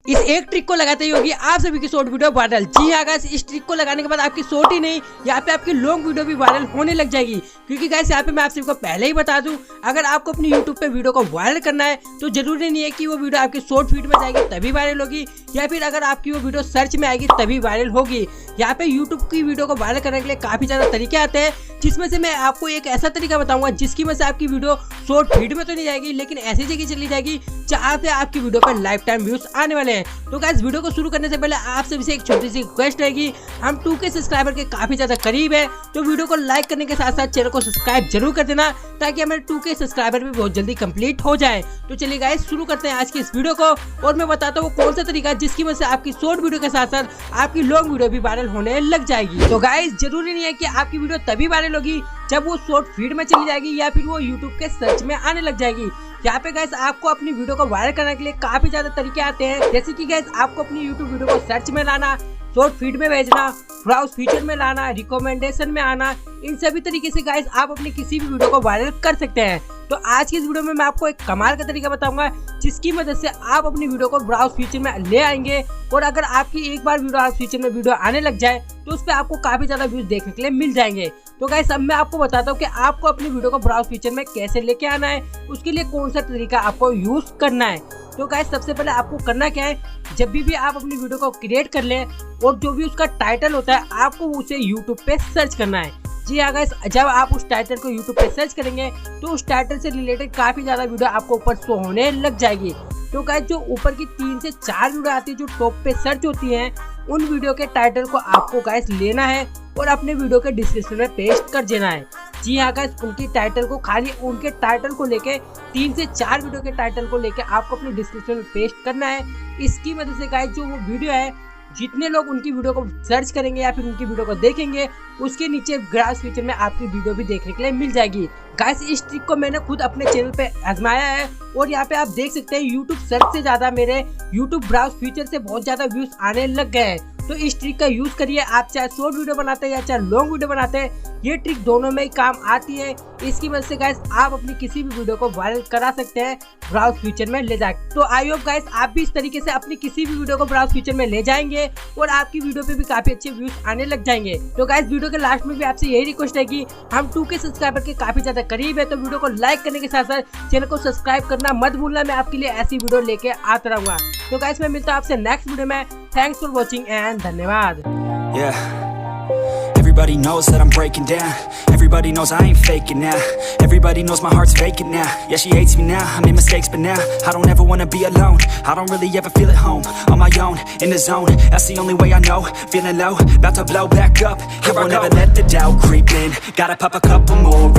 इस एक ट्रिक को लगाते ही होगी आप सभी की शॉर्ट वीडियो वायरल। जी हाँ गाइस, इस ट्रिक को लगाने के बाद आपकी शॉर्ट ही नहीं, यहाँ पे आपकी लॉन्ग वीडियो भी वायरल होने लग जाएगी। क्योंकि गाइस यहाँ पे मैं आप सभी को पहले ही बता दूं, अगर आपको अपनी यूट्यूब पे वीडियो को वायरल करना है तो जरूरी नहीं है कि वो वीडियो आपकी शॉर्ट फीड में जाएगी तभी वायरल होगी, या फिर अगर आपकी वो वीडियो सर्च में आएगी तभी वायरल होगी। यहाँ पे यूट्यूब की वीडियो को वायरल करने के लिए काफी ज्यादा तरीके आते हैं, जिसमें से मैं आपको एक ऐसा तरीका बताऊंगा जिसकी वजह से आपकी वीडियो शॉर्ट फीड में तो नहीं जाएगी, लेकिन ऐसी जगह चली जाएगी जहाँ पे आपकी वीडियो पर लाइफ टाइम व्यूज आने वाले हैं। तो गाइस वीडियो को शुरू करने से पहले आप सभी से एक छोटी सी रिक्वेस्ट रहेगी, हम 2K सब्सक्राइबर के काफी ज्यादा करीब है, तो वीडियो को लाइक करने के साथ साथ चैनल को सब्सक्राइब जरूर कर देना ताकि हमारे 2K सब्सक्राइबर भी बहुत जल्दी कंप्लीट हो जाए। तो चलिए गाइस शुरू करते हैं आज की इस वीडियो को, और मैं बताता हूँ कौन सा तरीका जिसकी वजह से आपकी शॉर्ट वीडियो के साथ साथ आपकी लॉन्ग वीडियो भी वायरल होने लग जाएगी। तो गाइस जरूरी नहीं है कि आपकी वीडियो तभी वायरल होगी जब वो शॉर्ट फीड में चली जाएगी या फिर वो यूट्यूब के सर्च में आने लग जाएगी। यहाँ पे गाइस आपको अपनी वीडियो को वायरल करने के लिए काफी ज्यादा तरीके आते हैं, जैसे कि गाइस आपको अपनी यूट्यूब वीडियो को सर्च में लाना, शॉर्ट फीड में भेजना, ब्राउज फीचर में लाना, रिकमेंडेशन में आना। इन सभी तरीके से गाइस आप अपनी किसी भी वीडियो को वायरल कर सकते हैं। तो आज की इस वीडियो में मैं आपको एक कमाल का तरीका बताऊंगा जिसकी मदद से आप अपनी वीडियो को ब्राउज फीचर में ले आएंगे, और अगर आपकी एक बार ब्राउज फीचर में वीडियो आने लग जाए तो उस पर आपको काफी ज्यादा व्यूज देखने के लिए मिल जाएंगे। तो गाइस अब मैं आपको बताता हूँ कि आपको अपनी वीडियो को ब्राउज फीचर में कैसे लेके आना है, उसके लिए कौन सा तरीका आपको यूज करना है। तो गाइस सबसे पहले आपको करना क्या है, जब भी आप अपनी वीडियो को क्रिएट कर लें और जो भी उसका टाइटल होता है आपको उसे यूट्यूब पे सर्च करना है। जी हाँ गाइस, जब आप उस टाइटल को यूट्यूब पे सर्च करेंगे तो उस टाइटल से रिलेटेड काफी ज्यादा वीडियो आपको ऊपर शो होने लग जाएगी। तो गाइस जो ऊपर की 3 से 4 वीडियो आती है जो टॉप पे सर्च होती हैं, उन वीडियो के टाइटल को आपको गाइस लेना है और अपने वीडियो के डिस्क्रिप्शन में पेस्ट कर देना है। जी हाँ गाइस, उनकी टाइटल को खाली उनके टाइटल को लेके 3 से 4 वीडियो के टाइटल को लेके आपको अपने डिस्क्रिप्शन में पेस्ट करना है। इसकी वजह से गाइस जो वो वीडियो है, जितने लोग उनकी वीडियो को सर्च करेंगे या फिर उनकी वीडियो को देखेंगे, उसके नीचे ब्राउज फीचर में आपकी वीडियो भी देखने के लिए मिल जाएगी। गाइस इस ट्रिक को मैंने खुद अपने चैनल पे आजमाया है, और यहाँ पे आप देख सकते हैं यूट्यूब सर्च से ज्यादा मेरे यूट्यूब ब्राउज फीचर से बहुत ज्यादा व्यूज आने लग गए हैं। तो इस ट्रिक का यूज करिए, आप चाहे शॉर्ट वीडियो बनाते हैं या चाहे लॉन्ग वीडियो बनाते हैं, ये ट्रिक दोनों में ही काम आती है। इसकी वजह से गाइस आप अपनी किसी भी वीडियो को वायरल करा सकते हैं ब्राउज फीचर में ले जाकर। तो आई होप गाइस आप भी इस तरीके से अपनी किसी भी वीडियो को ब्राउज फीचर में ले जाएंगे और आपकी वीडियो पे भी काफी अच्छे व्यूज आने लग जाएंगे। तो गाइस वीडियो के लास्ट में भी आपसे यही रिक्वेस्ट है कि हम 2K सब्सक्राइबर के काफी ज्यादा करीब है, तो वीडियो को लाइक करने के साथ साथ चैनल को सब्सक्राइब करना मत भूलना। मैं आपके लिए ऐसी वीडियो लेके आता रहूंगा। तो गाइस मैं मिलता हूँ आपसे नेक्स्ट वीडियो में। थैंक्स फॉर वॉचिंग एंड धन्यवाद। Everybody knows that I'm breaking down. Everybody knows I ain't faking now. Everybody knows my heart's vacant now. Yeah, she hates me now, I made mistakes but now I don't ever wanna be alone. I don't really ever feel at home. On my own, in the zone, that's the only way I know. Feeling low, about to blow back up. I won't ever let the doubt creep in. Gotta pop a couple more